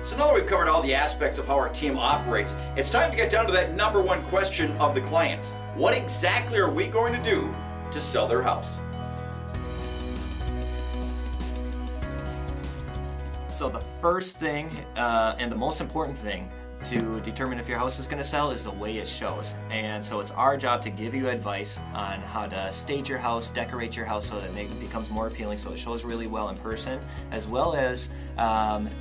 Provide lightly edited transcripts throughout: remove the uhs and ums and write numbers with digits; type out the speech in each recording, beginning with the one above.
So now that we've covered all the aspects of how our team operates, it's time to get down to that number one question of the clients. What exactly are we going to do to sell their house? So the first thing and the most important thing to determine if your house is going to sell is the way it shows. And so it's our job to give you advice on how to stage your house, decorate your house so that it becomes more appealing, so it shows really well in person, as well as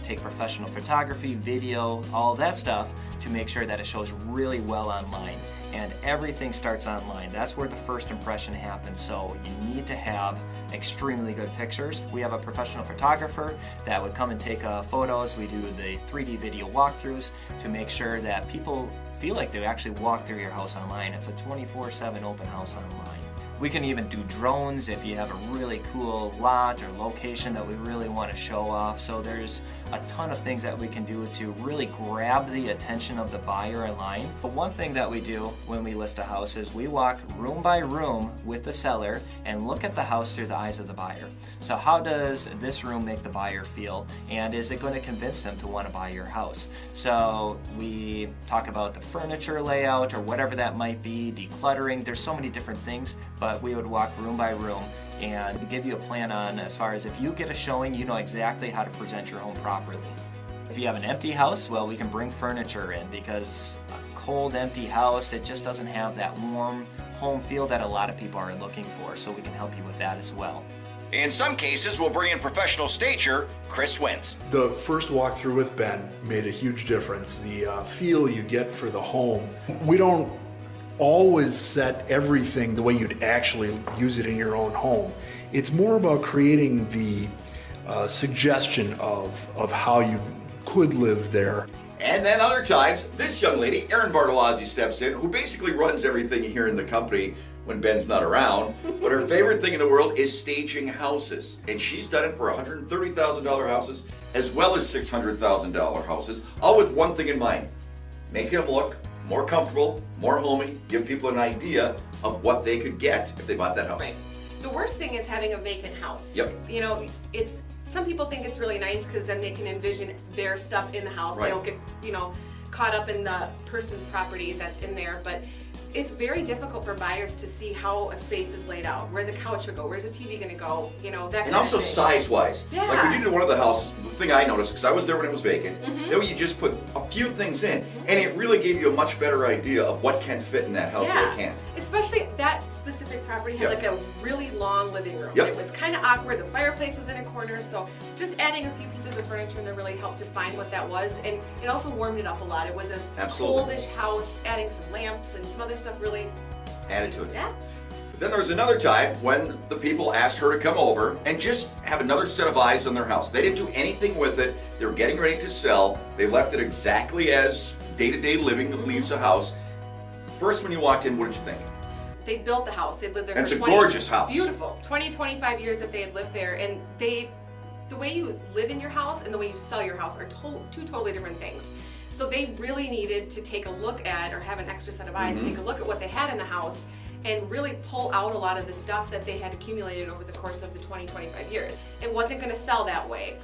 take professional photography, video, all of that stuff to make sure that it shows really well online. And everything starts online. That's where the first impression happens. So you need to have extremely good pictures. We have a professional photographer that would come and take photos. We do the 3D video walkthroughs to make sure that people feel like they actually walk through your house online. It's a 24/7 open house online. We can even do drones if you have a really cool lot or location that we really want to show off. So there's a ton of things that we can do to really grab the attention of the buyer online. But one thing that we do when we list a house is we walk room by room with the seller and look at the house through the eyes of the buyer. So how does this room make the buyer feel? And is it going to convince them to want to buy your house? So we talk about the furniture layout or whatever that might be, decluttering. There's so many different things, but we would walk room by room and give you a plan on as far as if you get a showing, you know exactly how to present your home properly. If you have an empty house, well, we can bring furniture in because a cold, empty house, it just doesn't have that warm home feel that a lot of people are looking for, so we can help you with that as well. In some cases, we'll bring in professional stager, Chris Wentz. The first walkthrough with Ben made a huge difference. The feel you get for the home. We don't always set everything the way you'd actually use it in your own home. It's more about creating the suggestion of how you could live there. And then other times, this young lady, Erin Bartolozzi, steps in, who basically runs everything here in the company when Ben's not around. But her favorite thing in the world is staging houses. And she's done it for $130,000 houses as well as $600,000 houses, all with one thing in mind: make them look more comfortable, more homey, give people an idea of what they could get if they bought that house. Right. The worst thing is having a vacant house. Yep. You know, some people think it's really nice because then they can envision their stuff in the house. Right. They don't get, caught up in the person's property that's in there. But it's very difficult for buyers to see how a space is laid out, where the couch would go, where's the TV going to go, that And also size-wise. Yeah. Like we did one of the houses, the thing I noticed, because I was there when it was vacant, then you just put a few things in, and it really gave you a much better idea of what can fit in that house and what can't. Especially that specific property had Yep. like a really long living room. Yep. It was kind of awkward. The fireplace was in a corner, so just adding a few pieces of furniture in there really helped define what that was, and it also warmed it up a lot. It was a Absolutely. coldish house. Adding some lamps and some other stuff really Added to it. Yeah. But then there was another time when the people asked her to come over and just have another set of eyes on their house. They didn't do anything with it. They were getting ready to sell. They left it exactly as day-to-day living leaves a house. First, when you walked in, what did you think? They built the house. They lived there And for it's a gorgeous house. Beautiful. 25 years that they had lived there, and the way you live in your house and the way you sell your house are two totally different things. So they really needed to take a look at, or have an extra set of eyes, take a look at what they had in the house and really pull out a lot of the stuff that they had accumulated over the course of the 25 years. It wasn't going to sell that way.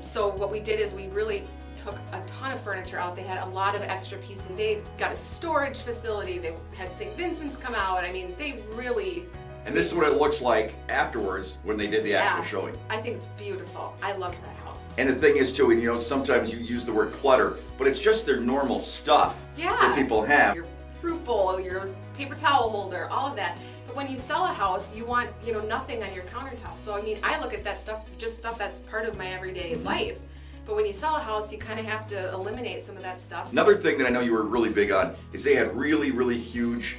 So what we did is we really took a ton of furniture out. They had a lot of extra pieces. They got a storage facility. They had St. Vincent's come out. I mean, they really... And this is what it looks like afterwards when they did the actual showing. I think it's beautiful. I loved that house. And the thing is too, and sometimes you use the word clutter, but it's just their normal stuff that people have. Your fruit bowl, your paper towel holder, all of that. But when you sell a house, you want, nothing on your countertop. So I mean, I look at that stuff as just stuff that's part of my everyday life. But when you sell a house, you kind of have to eliminate some of that stuff. Another thing that I know you were really big on is they had really, really huge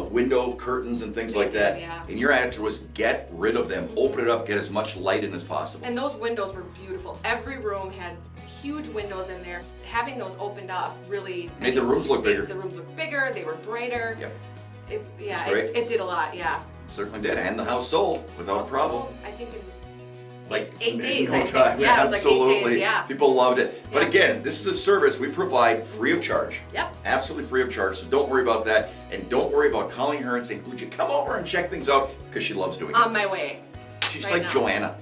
window curtains and things like that. Yeah. And your attitude was get rid of them, open it up, get as much light in as possible. And those windows were beautiful. Every room had huge windows in there. Having those opened up really made the rooms look bigger. The rooms look bigger. They were brighter. Yep. It did a lot. Yeah. It certainly did, and the house sold without a problem. Sold, I think in Like 8 days. No I think. time. Yeah, it was Absolutely. like 8 days, yeah. People loved it. But Yeah. again, this is a service we provide free of charge. Yep. Absolutely free of charge. So don't worry about that, and don't worry about calling her and saying, "Would you come over and check things out?" Because she loves doing it. On my way. She's right like now. Joanna.